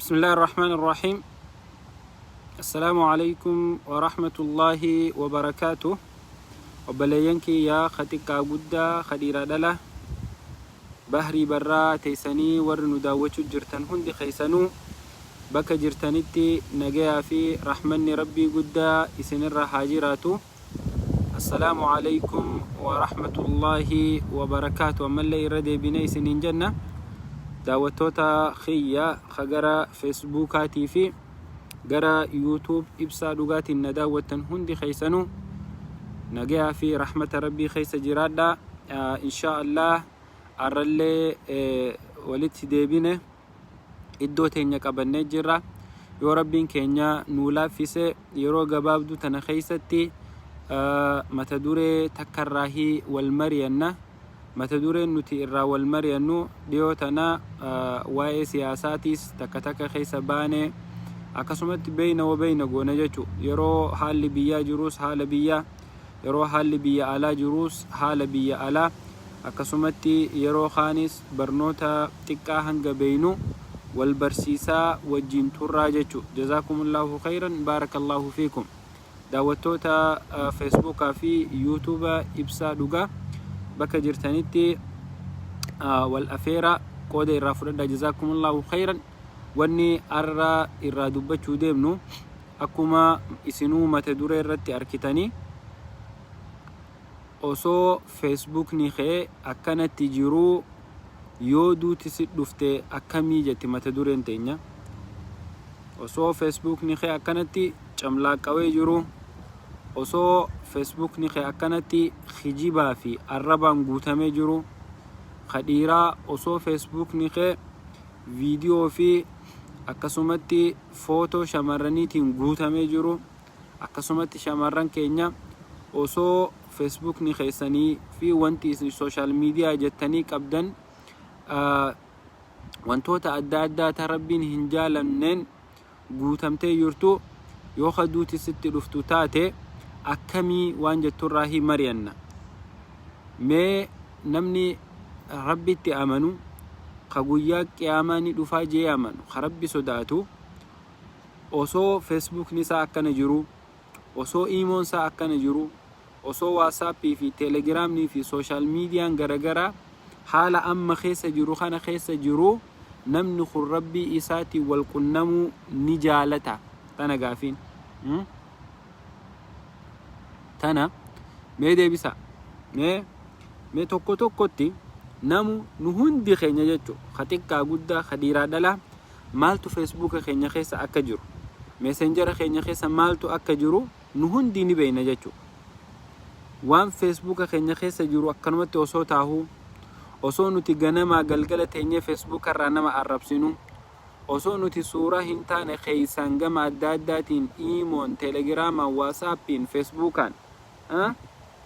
بسم الله الرحمن الرحيم. السلام عليكم ورحمة الله وبركاته. وبلينك يا خطيكا قدا خديرا دلا بحري برا تيساني ورنو داوچو جرتن هندي خيسانو بك جرتنتي نجيا في رحمن ربي قدا اسنر حاجراتو. السلام عليكم ورحمة الله وبركاته. ومن لي ردي بني سنين جنة داوتوتا خيا خجرا فيسبوكاتي في جرا يوتيوب إبسا دوغاتي نداوتن هندي خيسانو نجيا في رحمة ربي خيس جرادا إن شاء الله أرلي ولدت ديبينه إدوتين يكابن جرا يا ربي كينيا نولا فيسه يرو جبابدو تنخيستي متدوري تكراهي والمرينا متدوري نتي الرا والمرينو ديوتنا واي سياساتيس تكتك خيسبانه أكسمت بين وبين جونجتو يرو حال بيا جروس حال بيا يرو حال بيا على جروس حال بيا على أكسمت يرو خانس برنوتا تكا هنگ بينو والبرسيسا والجين تراجتو. جزاكم الله خيرا بارك الله فيكم. داوتوتا فيسبوك في يوتيوب إبسا دوغا بك جرتانيتي والأفيرا قودة الرافرة. جزاكم الله خيرا. واني أرى إرادوبة ديمنو أكما إسنو متدوري الرتي أركتاني أوسو فيسبوك نيخي أكنا تجيرو يودو تسد دفته أكامي جتي متدوري انتينيا أوسو فيسبوك نيخي أكنا تي جملاك أوي جيرو أوسو فيسبوك نيخي أكنا تي خجيبا في الربان قوتامي جيرو خديرا أوسو فيسبوك نيخي فيديو في akkasumatti footoo shamarraniitiin guutamee jiru akkasumatti shamarran keenya osoo Facebook ni keessanii fi wanti isin social media jettanii qabdan wantoota adda addaa ta rabbiin hin jaalanneen guutamtee jirtu yoo haduuti sitti dhuftu taate akkamii waan jetturraa hi mari'anna. mee namni rabbitti amanu خجويا قياماني دفا جيامن خربي صداتو أوسو فيسبوك نسا أكنا جرو أوسو إيمون سا أكنا جرو أوسو واتسابي في تيليجرام ني في سوشال ميديا غرغرا حالا أما خيس جرو خانا خيس جرو نمن خربي إساتي والقنمو نجالتا تانا غافين تانا ميدي بيسا مي توكو توكوتي نامو نهندي خينيا جتو خاتيكا غودا خديرا دلا مالتو فيسبوك خينيا خيسا اكجرو ميسنجر خينيا خيسا مالتو اكجرو نهندي ني بينا جتو وان فيسبوك خينيا خيسا جرو اكنمت اوسو تاهو اوسو نتي غنما غلغله تيني فيسبوك رانما عربسينو اوسو نتي صوره هنتان خيسانغما داداتين ايمون تيليجرام واتسابين فيسبوكان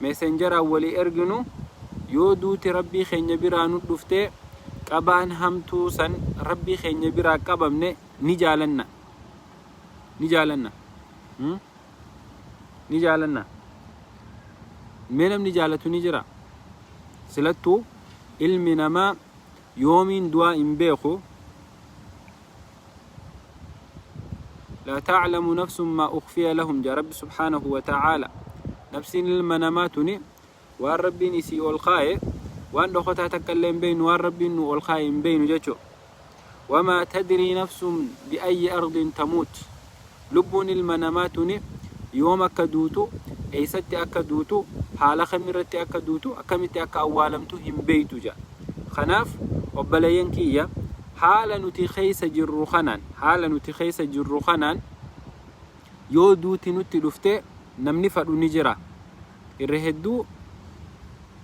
ميسنجر اولي ارغنو yoo duuti rabbii keenya biraa nu dhufte qabaan hamtuu san rabbii keenya biraa qabamne ni jaalanna mee namni jaalatu ni jira silattuu ilmi namaa yoomiin du'aa hin beeku. لا تعلم نفس ما أخفي لهم جا رب سبحانه وتعالى نفسين المناماتني وان ربي نسي والخاي وان دخوتا تكلم بين وان ربي نو والخاي بين جاتو. وما تدري نفس بأي أرض تموت لبون المناماتني يوم أكدوتو أي ست أكدوتو حال خمرت أكدوتو أكمت أك أوالمتو هم بيتو جا خناف وبلا ينكية حال نتخيس جرو خنان يو دوتي نتي لفته نمني فدو نجرا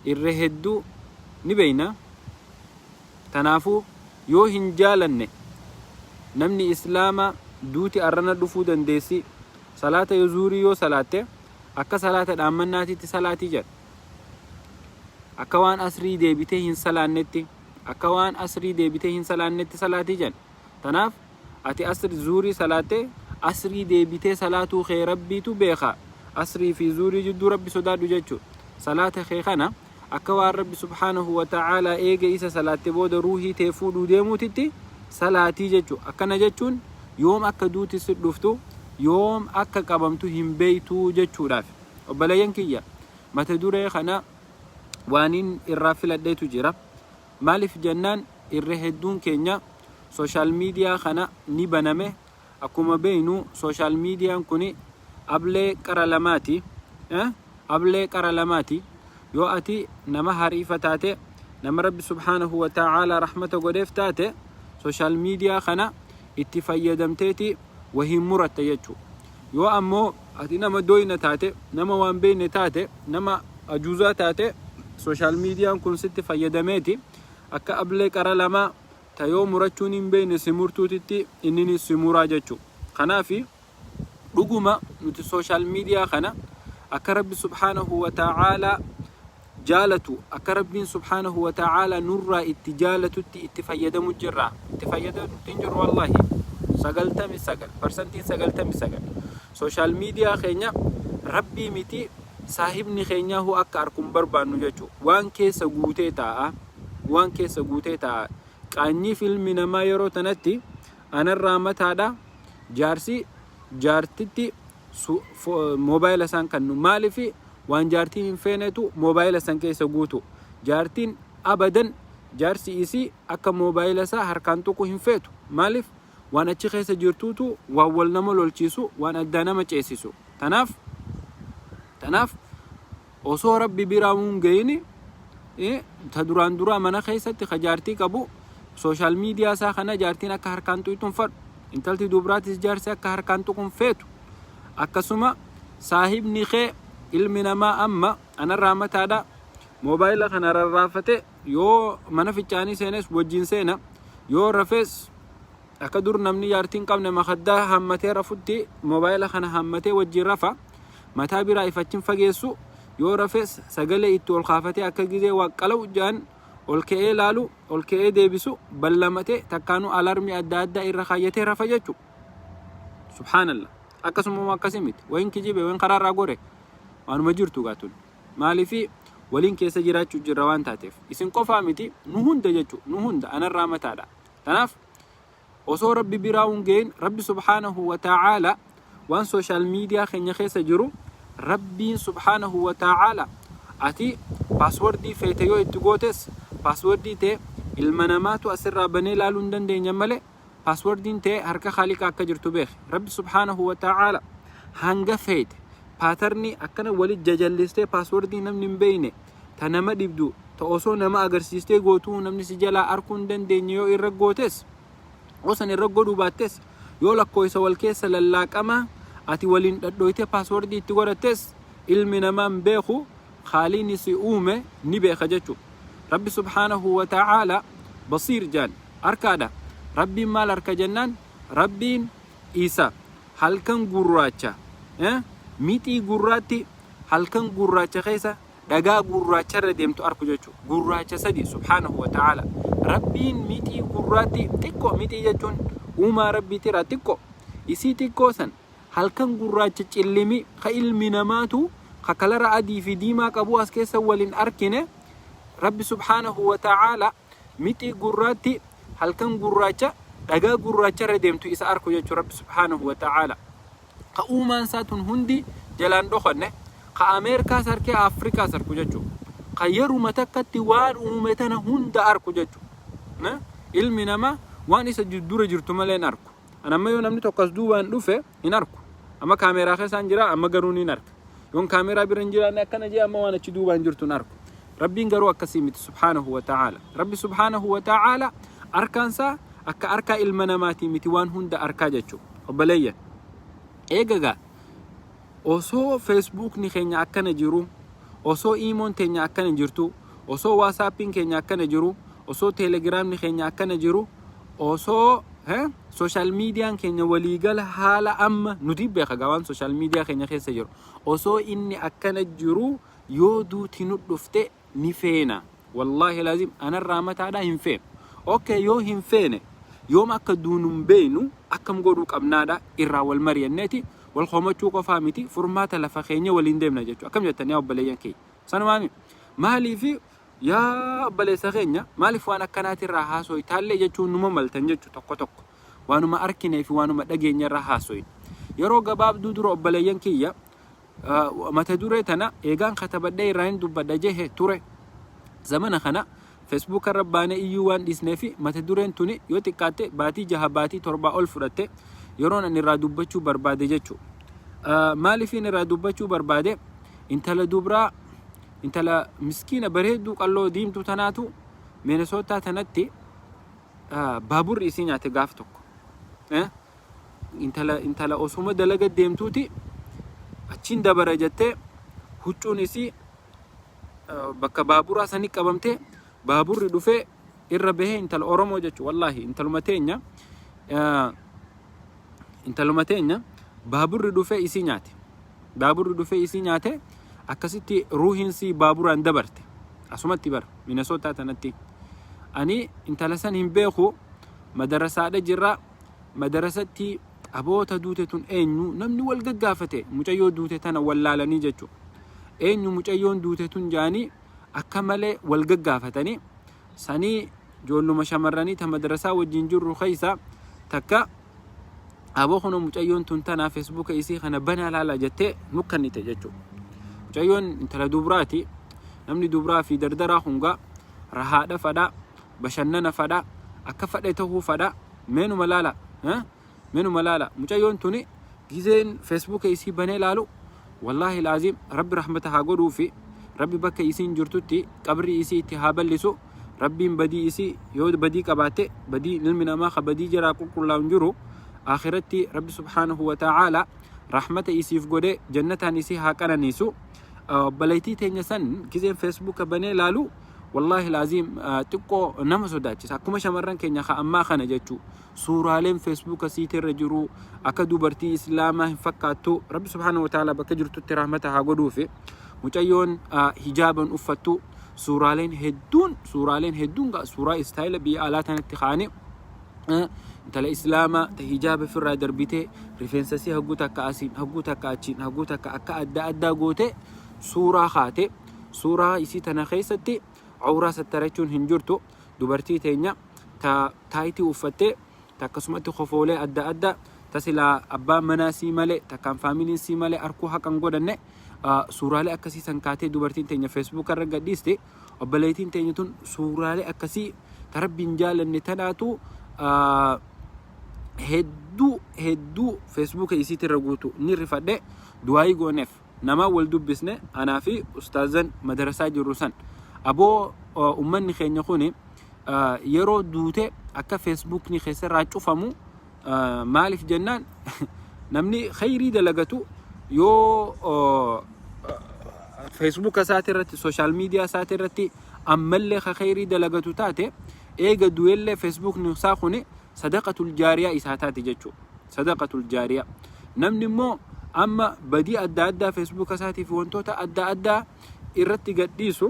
irrehedduu ni beeyna. tanaafu yoo hin jaalanne namni islaama duuti arrana dhufuu dandeessi salaata yoo zuurii yoo salaatte akka salaata dhaammannaatitti salaatii jedha akka waan asrii deebitee hin salaannetti salaatii jedha. tanaaf ati asri zuurii salaatte asrii deebitee salaatuu kee rabbiitu beeka. asrii fi zuurii jidduu rabbi sodaadhu jechuudha. salaata kee kana akka waan rabbi subhanahu wa ta'ala eega isa salaate booda ruuhii tee fuudhuu deemuutitti salaatii jechuudha. Akkana jechuun yoom akka duuti si dhuftu yoom akka qabamtu hin beeytu jechuudhaaf. Obboleeyyan kiyya mata duree kana waanin irraa filadheetu jira. Maaliif jennaan irra hedduun keenya social media kana ni baname. Akkuma beeynu social media kuni ablee qara lamaati. Ablee qara lamaati. Yoo ati nama hariifa taate nama Rabbi subhanahu wa ta'ala rahmata godheef taate social media kana itti fayyadamteeti wahii muratta jechuudha. Yoo ammoo ati nama doyna taate nama waan beeyne taate nama ajuuzaa taate social media kun sitti fayyadameeti akka ablee qara lamaa tayoo murachuun hin beeyne si murtuutitti inni si muraa jechuudha. Kanaafi dhuguma nuti social media kana akka Rabbi subhanahu wa ta'ala jaalatu akka Rabbiin subhanahu wa ta'ala nurraa itti jaalatutti itti fayyadamu jirra. Itti fayyadamutti hin jiru wallahi 99% social media keenya Rabbii miti saahibni keenya hu akka arkum barbaannu jechuudha. Waan keessa guutee taa'a. Waan keessa guutee taa'a. Qaanyii filmi namaa yeroo tanatti anarraa mataadha jaarsi jaartitti mobaayila isaan kannu maalifi waan jaartiin hin feenetu mobaayila san keessa guutu. Jaartiin abadan jaarsi isii akka mobaayila isaa harkaan tokko hin feetu. Maaliif waan achi keessa jirtuutu waan wal nama lolchiisu waan adda nama ceesisu. Tanaaf osoo Rabbi biraa mun geyni ta duraan duraa mana keessatti jaartii qabu social media isaa kana jaartiin akka harkaan tuqxuun fadhu. Intalti dubraatis jaarsi akka harkaan tuquun feetu. Akkasuma saahibni kee ilmi namaa amma anarraa mataadha mobaayila kana rarraafate yoo mana fichaanii seenes wajjin seena yoo rafees akka dur namni jaartiin qabne makaddaa hammatee rafutti mobaayila kana hammatee wajjin rafa mataa biraa ifachin fageessu yoo rafees sagalee itti ol kaafatee akka gizee waqqalau jaan ol ka'ee laalu ol ka'ee deebisu ballamatee takkaanu alarmii adda addaa irra kaayyatee rafa jechuudha. Subhaanallah. Akkasuma akkasimiti wayin kijibe wayin karaarraa gore waanuma jirtu gaatun maalifi waliin keessa jiraachuu jirra waan taateef isin qofaa miti nu hunda jechuudha. Nu hunda anarraa mataadha. Tanaaf osoo Rabbi biraa hungein Rabbi subhanahu wa ta'ala waan social media keenya keessa jiru Rabbiin subhanahu wa ta'ala ati passwordii feete yoo itti gootes passwordii tee ilma namaatu asirraa banee laaluu hin dandeenya malee passwordiin tee harka khaliqa akka jirtu beek. Rabbi subhanahu wa ta'ala hanga feete paatarni akkana walit jajallistee passwordii namni hin beeyne ta nama dhibdu ta osoo nama agarsiistee gootuu namni si jalaa arkuu hin dandeenye yoo irra gootes osan irra godhuu baattes yoo lakkooysa wal keessa lallaaqama ati waliin dhadhooyte passwordii itti godhattes ilmi namaan beeku khaliini si uume ni beeka jechuudha. Rabbi subhanahu wa ta'ala basiir jaan arkaadha. Rabbiin maal arka jennaan Rabbiin isa halkan gurraacha mixii gurraatti halkan gurraacha keessa dhagaa gurraacha irra deemtu arku jechuudha. Gurraacha sadi subhanahu wa ta'ala. Rabbiin mixii gurraatti xiqqoo mixii jechuun uumaa Rabbiitti irraa xiqqoo isii xiqqoo san halkan gurraacha cillimi ka ilmi namaatu ka kalara adii fi diimaa qabu as keessa waliin arkine Rabbi subhanahu wa ta'ala mixii gurraatti halkan gurraacha dhagaa gurraacha irra deemtu isa arku jechuudha. Rabbi subhanahu wa ta'ala ka uumaan saatun hundi jalaan dhokanne ka Ameerikaa sarkee Afrikaa sarku jechuudha. Ka yeruma takkatti waan uume tana hunda arku jechuudha. Ilmi namaa waan isa dura jirtu malee hin arku. Anamma yoo namni tokkos duubaan dhufe hin arku. Amma kaameeraa keessaan jira amma garuu hin arka. Yoon kaameeraa bira hin jiraanne akkana jee amma waan achi duubaan jirtu hin arku. Rabbiin garuu akkasii miti subhanahu wa ta'ala. Rabbi subhanahu wa ta'ala arkaansaa akka arkaa ilma namaatii miti waan hunda arkaa jechuudha. Obboleeyyan eegagaa osoo Facebookni keenya akkana jiru osoo imoon teenya akkana jirtu osoo WhatsAppiin keenya akkana jiru osoo Telegramni keenya akkana jiru osoo social mediaan keenya waliigala haala amma nuti beekagaa waan social media keenya keessa jiru osoo inni akkana jiru yoo duuti nu dhufte ni feena. Wallahi lazim anarraa mataadha hin feenu. Okay yoo hin feene yoom akka duunum beenu akkam godhuu qabnaadha irraa wal mari'anneeti wal khomachuu qofaa miti furmaata lafa keenya waliin deemna jechuudha. Akkam jettanii obboleeyyan kee sanumaani maaliif yaa obboleessa keenya maaliif waan akkanaatirraa haasoytaallee jechuun numa maltan jechuu tokko tokko waanuma arkinee fi waanuma dhageenyarraa haasoyin. Yeroo gabaabduu dura obboleeyyan kiyya mata duree tana eegaan katabadhee irraa hin dubbadha jehe ture. Zamana kana Facebook irra baanee iyyuu waan dhiisnee fi mata dureen tuni yoo xiqqaatte baatii 6 baatii 7 ol fudhatte yeroon ani irraa dubbachuu barbaade jechuu. Maaliifin irraa dubbachuu barbaade intala dubraa intala miskiina bareedduu qalloo diimtuu tanaatu Minnesota tanatti baaburri isii nyaate gaaf tokko. Intala osuma dalaga deemtuuti achiin dabara jettee huccuun isii bakka baaburaa sanii qabamtee baaburri dhufee irra bahee intala Oromoo jechuu. Wallaahi intaluma teenya baaburri dhufee isii nyaate. Baaburri dhufee isii nyaate akkasitti ruuhiinsi baaburaan dabarte asumatti bar Minnesota tanatti. Ani intala san hin beeku madarasaadha jirra. Madarasatti aboota duute tun eenyu namni wal gaggaafate mucayyoo duute tana wallaalanii jechuu. Eenyu mucayyoon duute tun jaanii akka malee wal gaggaafatanii sanii joolluma shamarranii ta madarasaa wajjin jirru keessa takka aboo kuno mucayyoon tun tana Facebook isii kana bana laala jettee nukkannite jechuu. Mucayyoon intala dubraati. Namni dubraa fi dardaraa hungaa rahaadha fadha bashannana fadha akka fadhe tahuu fadha meenuma laala. Meenuma laala mucayyoon tuni gizeen Facebook isii banee laalu wallahi laazim rabbi rahmata haa godhuu fi rabbi bakka isiin jirtutti qabri isii itti haa bal'isu. Rabbiin badii isii yoo badii qabaatte badii ilmi namaa ka badii jiraa qulqullaa'uun jiru akhiratti rabbi subhaanahu wa ta'ala rahmata isiif godhe jannataan isii haa qananiisu. Obboleettii teenya san gizeen Facebook banee laalu wallahi laazim xiqqoo nama sodaachisa. Akkuma shamarran keenya ammaa kana jechuu suuraaleen Facebook asiitirra jiru akka dubartii islaamaa hin fakkaattu rabbi subhaanahu wa ta'ala bakka jirtutti rahmata haa godhuufi mucayyoon hijaaban uffattu suuraaleen hedduun suuraa istaayila biyya alaa tanatti kaane intala islaamaa ta hijaaba firraa darbitee rifeensasii hagguu takka asiin hagguu takka achiin hagguu takka akka adda addaa goote suuraa kaate. Suuraa isii tana keessatti awraa sattarachuun hin jirtu. Dubartii teenya taayitii uffattee takkasumatti khofoolee adda addaa tasilaa abbaan manaa sii malee takkaan faamiliin sii malee arkuu haqan godhanne suuraalee akkasii san kaatee dubartiin teenya Facebook irra gadhiiste. Obboleettiin teenya tun suuraalee akkasii tarabbiin jaalanne tanaatu hedduu Facebook isiitirra guutu ni rifadhe du'aayii gooneef nama wal dubbisne anaa fi ustaazan madarasaa jirru san aboo ummanni keenya kuni yeroo duute akka Facebook ni keessarraa cufamu maaliif jennaan namni khayrii dalagatu yoo Facebook isaati irratti social media isaati irratti ammallee khayrii dalagatu taate eega du'ellee Facebook ni isaa kuni sadaqatul jaariyaa isaa taate jechuu. Sadaqatul jaariyaa namni immoo amma badii adda addaa Facebook isaati fi wantoota adda addaa irratti gadhiisu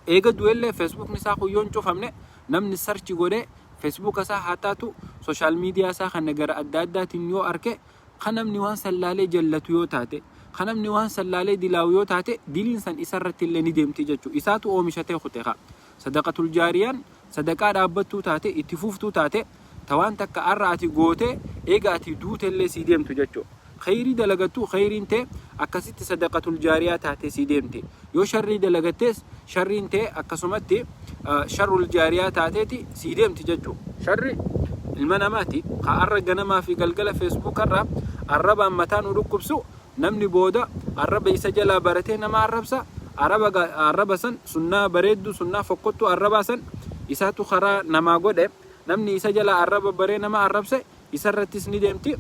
eega du'ellee Facebook ni isaa kuyyoon cufamne namni search godhee Facebook isaa haa taatu social media isaa kan gara adda addaatiin yoo arke kan namni waan sallaalee jallatu yoo taate kan namni waan sallaalee dilaawu yoo taate diliin san isarratti illee ni deemti jechuu. Isaatu oomishatee khuteqa. Sadaqatul jaariyaan sadaqaa dhaabbattuu taate itti fuftuu taate tawaan takka arra ati goote eega ati duutellee sii deemtu jechuu. Khayrii dalagattu khayriin ta'e akkasitti sadaqatul jaariyaa taate sii deemti. Yoo sharrii dalagattes sharriin ta'e akkasumatti sharrul jaariyaa taateeti sii deemti jechuu. Sharri ilma namaati ka arra ganamaa fi galgala Facebook irra arrabaan mataan u dhukkubsu namni booda arraba isa jalaa baratee nama arrabsa. Arraba san sunnaa bareeddu sunnaa fokkottu arrabaa san isaatu karaa namaa godhe namni isa jalaa arraba baree nama arrabse isarrattis ni deemti.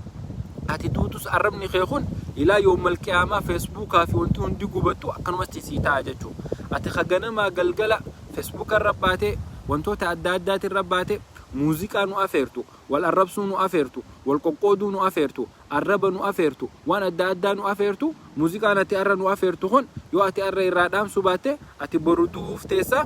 Ati tuutus arrabni kee kun ilaa yoomal qiyaamaa Facebookaa fi wanti hundi gubattu akkanumatti sii ta'a jechuu. Ati ganamaa galgala Facebook irra baatee wantoota adda addaatiin irra baatee muuziqaa nu afeertu wal arrabsuu nu afeertu wal qoqqooduu nu afeertu arraba nu afeertu waan adda addaa nu afeertu muuziqaan ati arra nu afeertu kun yoo ati arra irraa dhaamsu baatte ati boru du'uuf teessa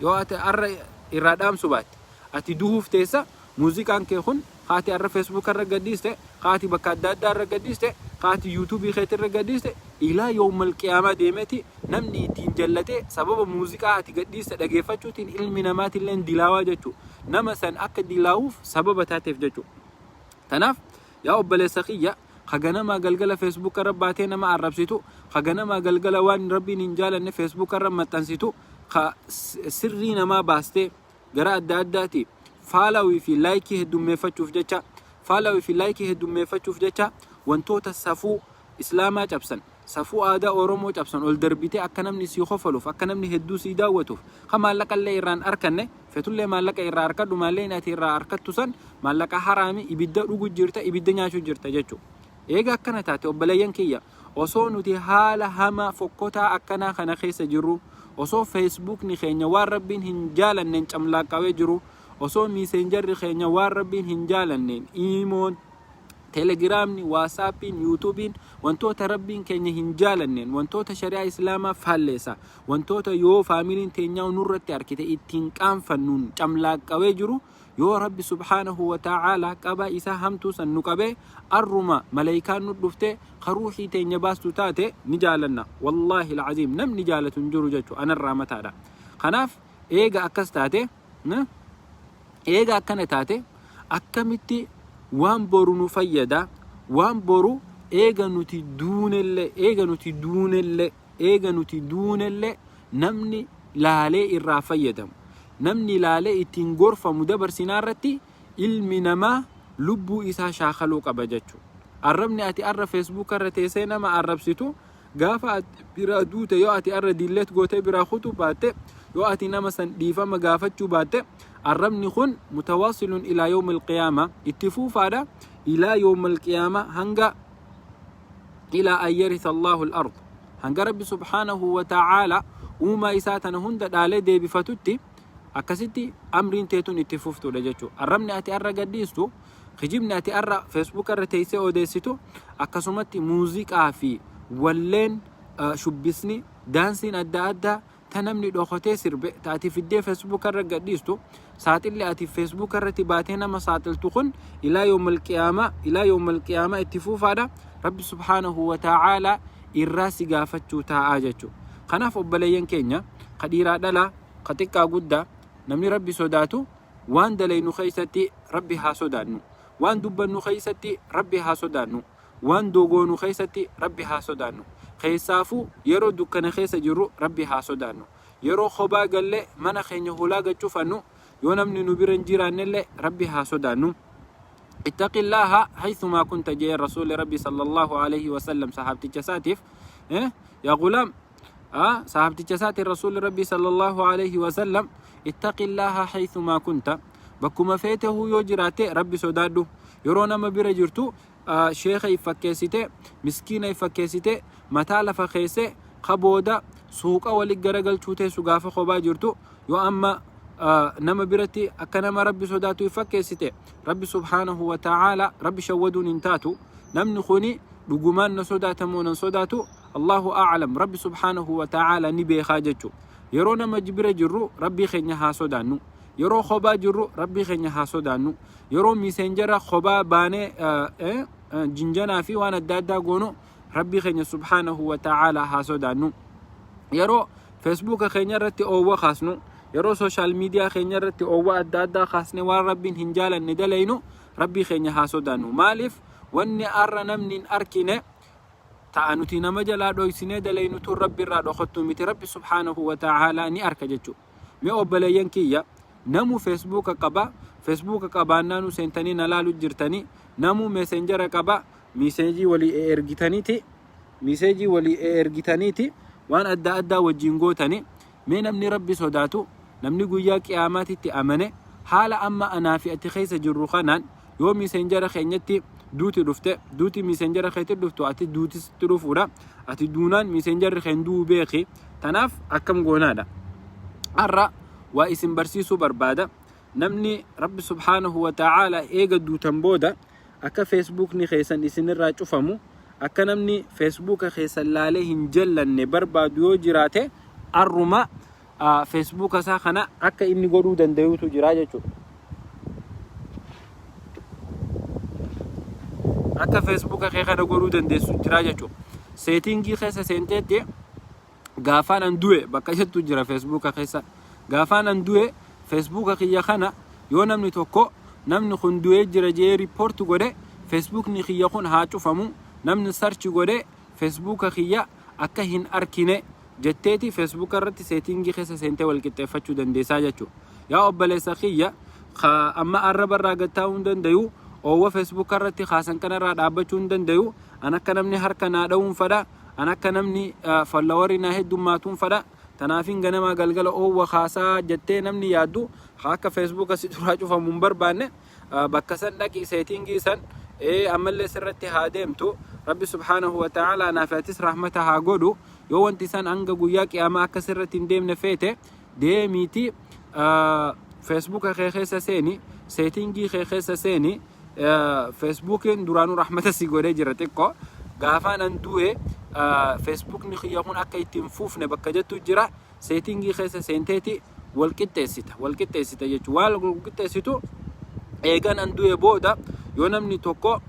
yoo ati arra irraa dhaamsu baatte ati du'uuf teessa muuziqaan kee kun haati arra Facebook irra gadhiiste haati bakka adda addaa irra gadhiiste قاتي يوتيوب خيتر قديس إلى يوم القيامة ديمتي نمني تين جلته سبب موسيقى تقديس دقيفتشو تين علمنا ما تلين دلاوا جتشو نمسن أكد دلاوف سبب تاتف جتشو تناف يا أبلي سخية خجنا ما قلقلا فيسبوك رباتنا ما عربسيتو خجنا ما قلقلا وان ربي ننجال إن فيسبوك رب ما تنسيتو سرينا ما باستي قراءة داداتي فالوي في لايكي هدوم مفتشوف جتشا فالوي في لايكي هدوم مفتشوف جتشا وانتوتا سفو إسلاما جبسن سفو آدا أورومو جبسن والدربيتي أكنمني سيخفلوف أكنمني هدو سيداوتوف خما لك اللي إيران أركنه فتولي ما لك إيران أركد وما لين أتي إيران أركد تسن ما لك حرامي إبدا رجو جرتا إبدا ناشو جرتا جتشو إيجا أكنا تاتي وبلاين كيا وصو نتي حالا هما فكوتا أكنا خنا خيس جرو وصو فيسبوك نخينيا واربين هنجالا ننج أملاكاوي جرو وصو ميسنجر خينيا واربين هنجالا نن إيمون تيليجرامني واتسابين يوتيوبين وانتوتا ربين كينيا هنجالنين وانتوتا شريعة إسلاما فاليسا وانتوتا يو فاميلين تينياو نورتي أركيتا إتنقام فنون جملاك أويجرو يو ربي سبحانه وتعالى كبا إسا همتو سنقبه الرما ملايكان ندفته خروحي تينيا باستو تاتي نجالنا والله العظيم نم نجالة نجرو جاتو أنا الرامة هذا خناف إيغا أكس تاتي إيغا أكنا تاتي أكمتي وان برو نفيدا وان برو ايغا نوتي دون اللي نمني لالي الرافيدم نمني لالي اتنغرفة مدبر سنارتي المنما لبو إسا شاخلو قبجتشو عربني أتي أرى فيسبوك الرتيسينا ما عربسيتو غافا برا دوتا يو أتي أرى ديلت غوتي برا خطو باتي يو أتي نمسا ديفا مغافتشو باتي الربني خن متواصل إلى يوم القيامة اتفوف هذا إلى يوم القيامة هنگا إلى أن يرث الله الأرض هنگا رب سبحانه وتعالى وما إساتنا هند دالي دي بفتوتي أكسيتي أمرين تيتون اتفوفتو لجاتشو الربني أتي أرى قديستو خجبني أتي أرى فيسبوك الرتيسي أوديسيتو أكسومتي موزيكا في ولين شبسني دانسين أدى تنمني دوختي سربه تاتي في الدي فيسبوك الرقديستو ساعات اللي اتي فيسبوك الرتباتنا ما ساعتلتخن الى يوم القيامه اتفوف هذا رب سبحانه وتعالى الراس غافتشو تاجچو خناف وبلين كينيا قديرا دلا قتيكا غدا نمني ربي سوداتو وان دلينو خيستي ربي حاسودانو وان دبنو خيستي ربي حاسودانو وان دوغونو خيستي ربي حاسودانو خيسافو يرو دكنا خيس جرو ربي حاسودانو يرو خبا قال منا خيني هولاغا تشوفانو يونمني نبيرن جيران اللي ربي حاسودانو اتق الله حيثما كنت جاي الرسول ربي صلى الله عليه وسلم صحابتي جساتيف يا غلام صحابتي جساتي الرسول ربي صلى الله عليه وسلم اتق الله حيثما كنت بكما فيته يوجراتي ربي سودادو يرونا ما بيرا جرتو شيخ يفكيسيتي مسكين يفكيسيتي متى لفخيسي خبودا سوق ولي غرغل چوتي سوغاف خوبا جرتو يو اما نما برتي اكنما ربي سوداتو يفكيسيتي ربي سبحانه وتعالى ربي شودون انتاتو نم نخوني دغمان نسوداتمون سوداتو الله اعلم ربي سبحانه وتعالى نبي خاجچو يرونا مجبر جرو ربي خنيا حاسودانو يرو خوبا جرو ربي خنيا حاسودانو يرو ميسنجر خوبا باني جنجنا في وانا دادا غونو ربي خنيا سبحانه وتعالى حاسودانو يرو فيسبوك خنيا رتي او خاصنو يرو سوشال ميديا خنيا رتي او دادا خاصني وان ربي هنجالا ندلينو ربي خنيا حاسودانو مالف واني ارنا من اركنه تانوتي نمجلا دويسنه دلينو تو ربي را دختو متي ربي سبحانه وتعالى ني اركجچو مي اوبلين كيا نمو فيسبوك قبا نانو سنتني نلالو جرتني نمو ميسنجر قبا ميسيجي ولي ارغتنيتي وان ادى وجينغوتني مي نمني ربي سوداتو نمني غيا قياماتي امنه حال اما انا في اتخيس جروخنان يوم ميسنجر خنيتي دوتي ميسنجر خيت دفتو اتي دوتي ستروفورا اتي دونان ميسنجر خندو بيخي تناف اكم غونادا ارا واسم برسيسو بربادا نمني رب سبحانه وتعالى ايغا دوتن بودا اكا فيسبوك ني خيسن اسن راچو فمو اكا نمني فيسبوك خيسن لالهن جلن بربادو جراته الرما فيسبوك ساخنا اكا اني غدو دنديوتو جراجچو akka Facebook kee kana godhuu dandeessu jira jechuudha. Settingii keessa seenteetti gaafaan an du'e bakka jettu jira Facebook keessa. Gaafaan an du'e Facebook kiyya kana yoo namni tokko namni kun du'e jira jee report godhe Facebook ni kiyya kun haa cufamu. Namni search godhe Facebook kiyya akka hin arkine jetteeti Facebook irratti settingii keessa seentee wal qixxeeffachuu dandeessaa jechuudha. Yaa obboleessa kiyya amma arraba irraa gattaa'uu dandayu oowwa Facebook irratti haasan kanarraa dhaabbachuu hin dandayu. An akka namni harka naa dha'uun fadha. An akka namni followeri naa heddummaatuun fadha. Tanaafin ganama galgala oowwa haasaa jettee namni yaaddu akka Facebook asi duraa cufamu hin barbaanne bakka san dhaqi settingii san ammallee sirratti haa deemtu. Rabbi subhanahu wa ta'ala naafatis rahmata haa godhu. Yoo wanti san hanga guyyaa qiyaamaa akka sirratti hin deemne feete deemiiti Facebook kee keessa seeni settingii kee keessa seeni. Facebookin duraanuu rahmata si godhee jira xiqqoo gaafaan an du'e Facebook ni kiyya kun akka ittiin fuufne bakka jettu jira. Settingii keessa seenteeti wal qixxeessita jechuudha. Waan wal qixxeessitu eegan an du'e booda yoo namni tokko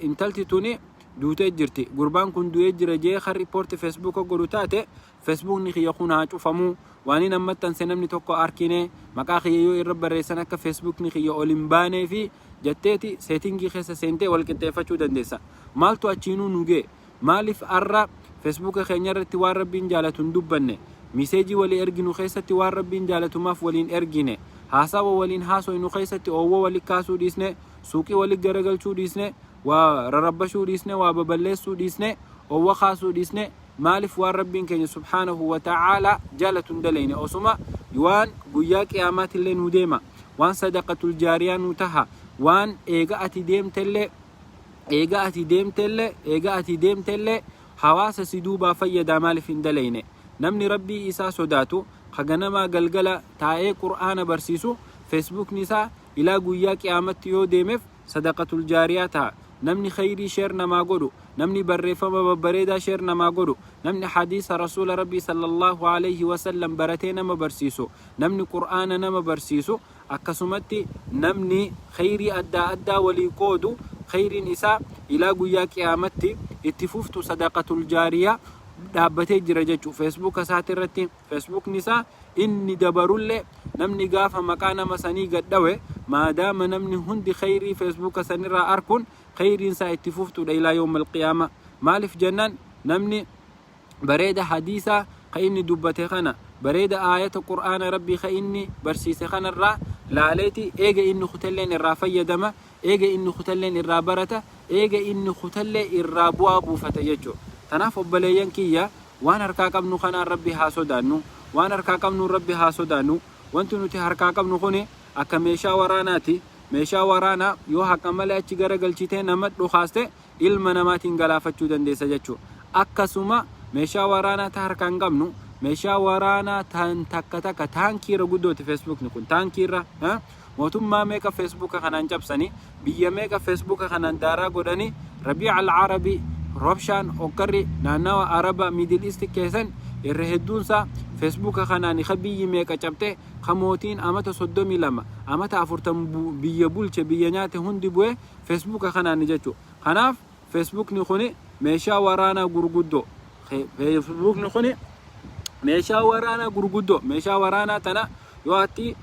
intalti tuni duutee jirti gurbaan kun du'ee jira jee kan report Facebook godhu taate Facebook ni kiyya kun haa cufamu. Waan inni ammattan se namni tokko arkine maqaa kiyya yoo irra barreessan akka Facebook ni kiyya ol hin baanee fi jetteeti settingii keessa seentee wal qixxeeffachuu dandeessa. Maaltu achiinuu nugee maaliif arra Facebook keenya irratti waan rabbiin jaalatu hin dubbanne miseejii walii erginu keessatti waan rabbiin jaalatumaaf waliin ergine haasawa waliin haasoynu keessatti oowwa walii kaasuu dhiisne suuqii walii garagalchuu dhiisne waa rarrabbashuu dhiisne waa baballeessuu dhiisne oowwa kaasuu dhiisne maaliif waan rabbiin keenya subhanahu wa ta'ala jaalatu hin dalayne osuma waan guyyaa qiyaamaatillee nu deema waan sadaqatul jaariyaa nu taha waan eega ati deemtellee hawaasa si duubaa fayyadaa maaliif hin dalayne. Namni rabbii isaa sodaatu kaganamaa galgala taa'ee qur'aana barsiisu Facebookni isaa ilaa guyyaa qiyaamatti yoo deemeef sadaqatul jaariyaa ta'a. Namni khayrii sheer namaa godhu, namni barreeffama babbareedaa sheer namaa godhu, namni hadiisa rasuula rabbii sallallahu alayhi wasallam baratee nama barsiisu, namni qur'aana nama barsiisu akkasumatti namni khayrii addaa walii qoodu khayriin isaa ilaa guyyaa qiyaamatti itti fuftu sadaqatul jaariyaa dhaabbatee jira jechuudha. Facebook isaati irratti Facebookni isaa inni dabarullee namni gaafa maqaa nama sanii gadhawe maadaama namni hundi khayrii Facebook sanirraa arkuun khayriin isaa itti fuftudha ilaa yawmal qiyaama. Maaliif jennaan namni bareeda hadiisaa ka inni dubbate kana bareeda aayata qur'aana rabbii ka inni barsiise kanarraa laaleeti eega inni kutalleen irraa fayyadama, eega inni kutalleen irraa barata, eega inni kutallee irraa bu'aa buufata jechuudha. Tanaaf obboleeyyan kiyya waan harkaa qabnu kanaan rabbi haa sodaannu, waan harkaa qabnu rabbi haa sodaannu. Wanti nuti harkaa qabnu kuni akka meeshaa waraanaati. Meeshaa waraanaa yoo haqa malee achi garagalchitee nama dhukaaste ilma namaatiin galaafachuu dandeessa jechuudha. Akkasuma meeshaa waraanaa ta harkaan qabnu meeshaa waraanaa takka taankiirra guddooti Facebookni kun taankiirra mootummaa meeqa Facebook kanaan cabsanii biyya meeqa Facebook kanaan daaraa godhanii Rabiic al-Arabii robshaan okkarri naannawa Araba Middle East keessan irra hedduunsaa Facebook kanaan biyyi meeqa cabte kamootiin amata 32 amata 40 biyya bulche biyya nyaate hundi bu'e Facebook kanaan jechuudha. Kanaaf Facebookni kuni meeshaa waraanaa gurguddoo Facebookni kuni meeshaa waraanaa tana yoo ati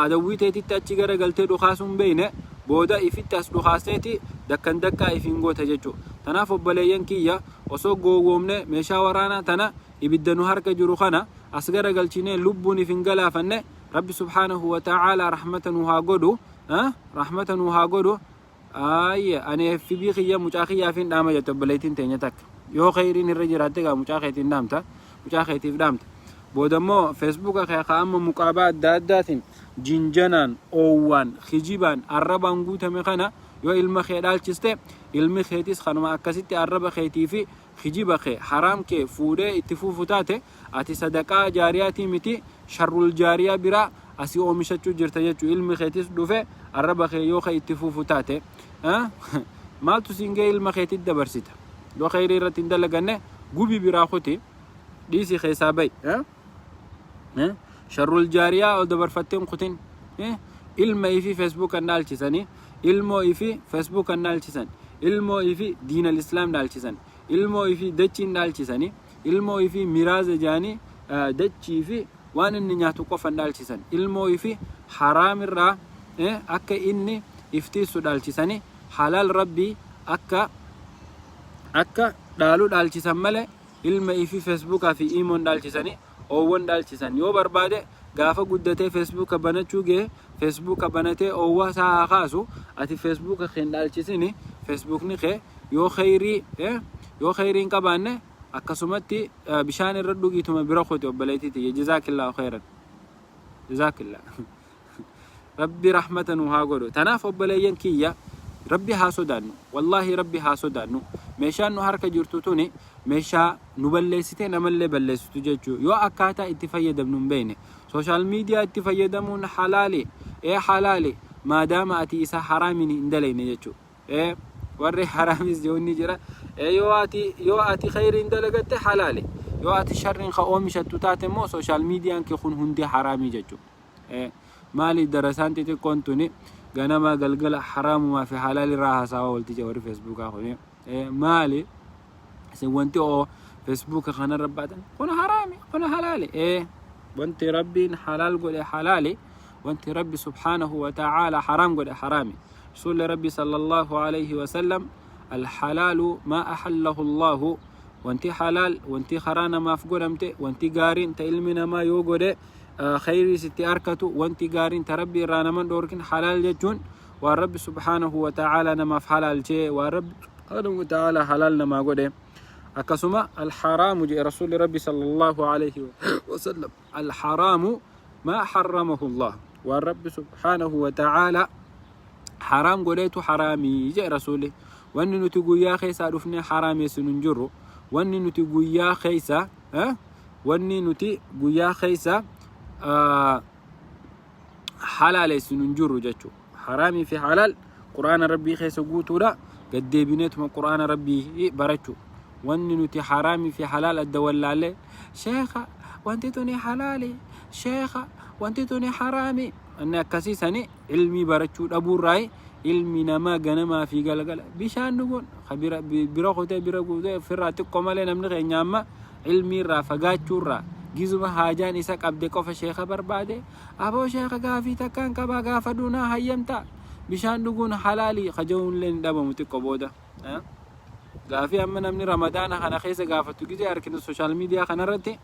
dawwii teetitti achi garagaltee dhukaasuun beeyne booda ifitti as dhukaasteeti dakkaa ifin goota jechuudha. Tanaaf obboleeyyan kiyya osoo gowwoomne meeshaa waraanaa tana ibidda nu harka jiru kana as garagalchine lubbuun ifin galaafanne rabbi subhanahu wa ta'ala rahmatan haa godhu. Ani FB kiyya mucaa kiyyaafin dhaama jette obboleettiin teenya takka yoo khayriin irra jiraatte gaa mucaa keetiin dhaamta mucaa keetiif dhaamta. Boodammoo Facebook ka amma muqaabaa adda addaatiin jinjanaan oowwaan kijibaan arrabaan guutame kana yoo ilma kee dhaalchiste ilmi keetis kanuma akkasitti arraba keetii fi kijiba kee haraam kee fuudhee itti fuufu taate ati sadaqaa jaariyaatii miti sharrul jaariyaa biraa asii oomishachuu jirta jechuu. Ilmi keetis dhufe arraba kee yoo kee itti fuufu taate maaltu singee ilma keetit dabarsita yoo khayrii irratti hin dalaganne gubi biraa kuti dhiisii keessaa bayi sharrul jaariyaa ol dabarfatteen kutin ilma ifi Facebook kan dhaalchisanii ilmoo ifi Facebook kan dhaalchisan ilmoo ifi diin al-islaam dhaalchisan, ilmoo ifi dachiin dhaalchisanii, ilmoo ifi miraaza jaanii dachii fi waan inni nyaatu qofan dhaalchisan, ilmoo ifi haraamirraa akka inni iftiisu dhaalchisanii, halaal rabbii akka dhaaluu dhaalchisan malee ilma ifi feesbuukaa fi imoon dhaalchisanii oowwan dhaalchisan. Yoo barbaade gaafa guddatee feesbuuka banachuu ga'e feesbuuka banatee oowwaa isaa kaasu ati feesbuuka keen dhaalchisini feesbuukni kee yoo khayriin qabaanne akkasumatti bishaan irra dhugiituma bira qote obboleettiiti. Jazaakillaahu khayran, jazaakillah. Rabbi rahmatan haa godhu. Tanaaf obboleeyyan kiyya rabbi haa sodaannu, wallaahi rabbi haa sodaannu. Meeshaan nu harka jirtu tuni meeshaa nu balleessitee namallee balleessitu jechuu yoo akkaataa itti fayyadamnu hin beekne. Sooshaal miidiyaa itti fayyadamuun halaali halaali maadaama ati isa haraamin hin dalayne jechuu. Warri haraamis joonni jira. Yoo ati khayriin dalagatte halaali, yoo ati sharriin ka oomishattu taate immoo sooshaal miidiyaan kee kun hundi haraamii jechuu. Maali darasaan xixiqqoon tuni ganama galgala haraamumaa fi halaali irraa haasawaa walti jawari feesbuukaa kuni. Maali wanti feesbuuka kana rabbaatan kun haraami kun halaali. Wanti rabbiin halaal godhe halaali, wanti rabbi subhaanahu wa ta'ala haraam godhe haraami. رسول ربي صلى الله عليه وسلم الحلال ما أحله الله وانتي حلال وانتي خرانا ما فقرمت وانتي قارين تإلمنا ما يوقود خيري ستي أركتو وانتي قارين تربي رانا من دوركن حلال جتون والرب سبحانه وتعالى نما في حلال شيء والرب سبحانه وتعالى حلالنا ما قد أكسما الحرام جاء رسول ربي صلى الله عليه وسلم الحرام ما حرمه الله والرب سبحانه وتعالى حرام قوليتو حرامي جاء رسوله واني نتقو يا خيسا رفني حرامي سننجرو واني نتقو يا خيسا واني نتقو يا خيسا حلال سننجرو جاتشو حرامي في حلال قرآن ربي خيسا قوتو لا قد بنيتهم قرآن ربي براتشو واني نتي حرامي في حلال الدولة عليه شيخة وانتي توني حلالي شيخة وانتي توني حرامي أنا كسيسني علمي براتشو أبو راي علمي نما جنما في قلقلة بيشان نقول خبيرة بيراقوته بيراقوته فراتك كمالين من غير نعمة علمي رافقات شورا جزمة حاجان إساق أبدكوا في شيخ بربادة أبو شيخ قافي تكان كبا قافدونا هيمتا بيشان نقول حلالي خجون لين دابا متقبوده قافي أما نمني رمضان خنا خيسة قافتو كذي أركن السوشيال ميديا خنا رتي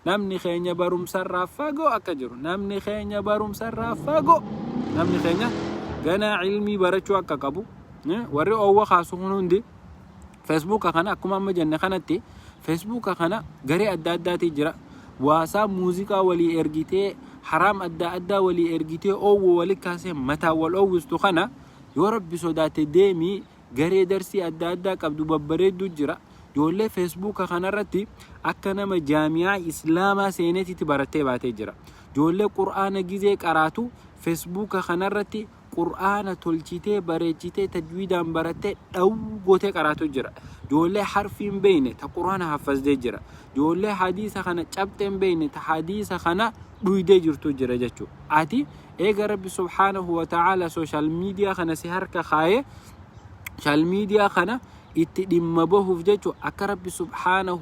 نمني خينيا باروم سر فاقو أكجرو نمني خينيا باروم سر فاقو نمني خينيا جنا علمي برچو أككابو وري أوه خاصون دي فيسبوك خنا أكما مجنة خناتي فيسبوك خنا غري أدادا تجرا واسا موسيقى ولي إرجيتي حرام أدا ولي إرجيتي أو ولي كاسه متى والأو استخنا يورب بسودات ديمي غري درسي أدا كابدو ببريدو جرا جولة فيسبوك خنا رتي أكنا مجامعة إسلاما سينتي تبرتي باتي جرا جولة قرآن جيزي قراتو فيسبوك خنا رتي قرآن تلجيتي بريجيتي تجويدا برتي أو قوتي قراتو جرا جولة حرفين بينه تا قرآن حفظ دي جرا جولة حديث خنا چبتين بينه تا حديث خنا دويدي جرتو جرا جچو آتي ايغا رب سبحانه وتعالى سوشال ميديا خنا سيهرك خاية سوشال ميديا خنا اتدم بهوف جچو أكرب سبحانه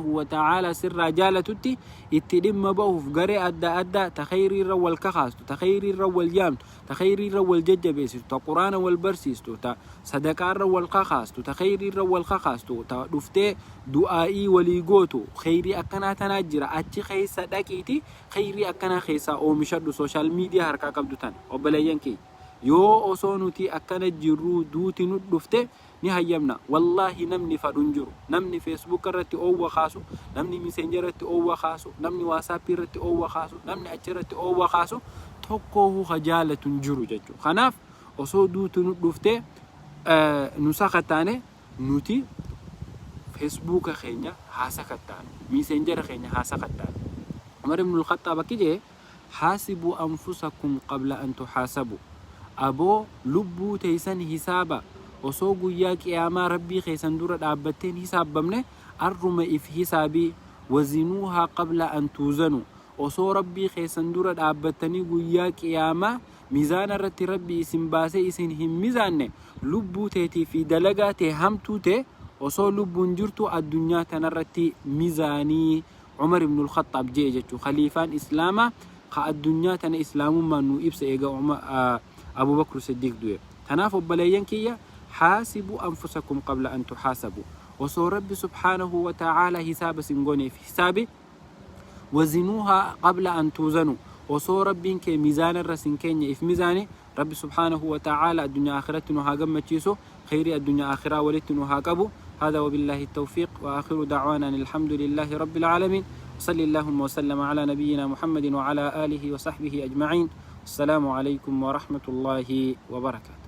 وتعالى سر رجالتي اتدم بهوف غري أدى تخيري رول كخاستو تخيري رول يام تخيري رول ججبيسو تا قرآن والبرسيستو تا صدقاء رول كخاستو تخيري رول كخاستو تا دفتي دعائي وليغوتو خيري أكنا تناجرة أتي خيسا داكيتي خيري أكنا خيسا أو مشادو سوشال ميديا هركا قبدوتان وبلايانكي yoo osoo nuti akkana jirru duuti nu dhufte ni hayyamna wallahi namni fadun jiru namni Facebook irratti oowwa khaasu namni Messenger irratti oowwa khaasu namni WhatsApp irratti oowwa khaasu namni achirratti oowwa khaasu tokko khajaalatun jiru jechu khanaaf osoo duuti nu dhufte nu sakataane nuti Facebook keenya haasakataan Messenger keenya haasakataan Umar ibn al-Khattab kije hasibu anfusakum qabla an tuhasabu أبو لبو تيسن حسابا وصوغو يا قياما ربي خيسن دورة دابتين حساب بمنه أرم إف حسابي وزنوها قبل أن توزنوا وصو ربي خيسن دورة دابتني يا قياما ميزان الرت ربي اسم باسي اسم هم ميزان لبو تيتي في دلقاتي همتو تي وصو لبو نجرتو الدنيا تنرتي ميزاني عمر بن الخطاب جيجتو خليفان إسلاما خا الدنيا تن إسلام ما نو إبس إيجا أبو بكر الصديق دوي تنافو بلايين كيا حاسبوا أنفسكم قبل أن تحاسبوا وصو ربي سبحانه وتعالى حساب سنغوني في حسابي وزنوها قبل أن توزنوا وصو ربي كي ميزان الرسن كينيا إف ميزاني ربي سبحانه وتعالى الدنيا آخرتنا هاقم تشيسو خير الدنيا آخرة ولتنا هاقبو هذا وبالله التوفيق وآخر دعوانا الحمد لله رب العالمين صلى اللهم وسلم على نبينا محمد وعلى آله وصحبه أجمعين السلام عليكم ورحمة الله وبركاته.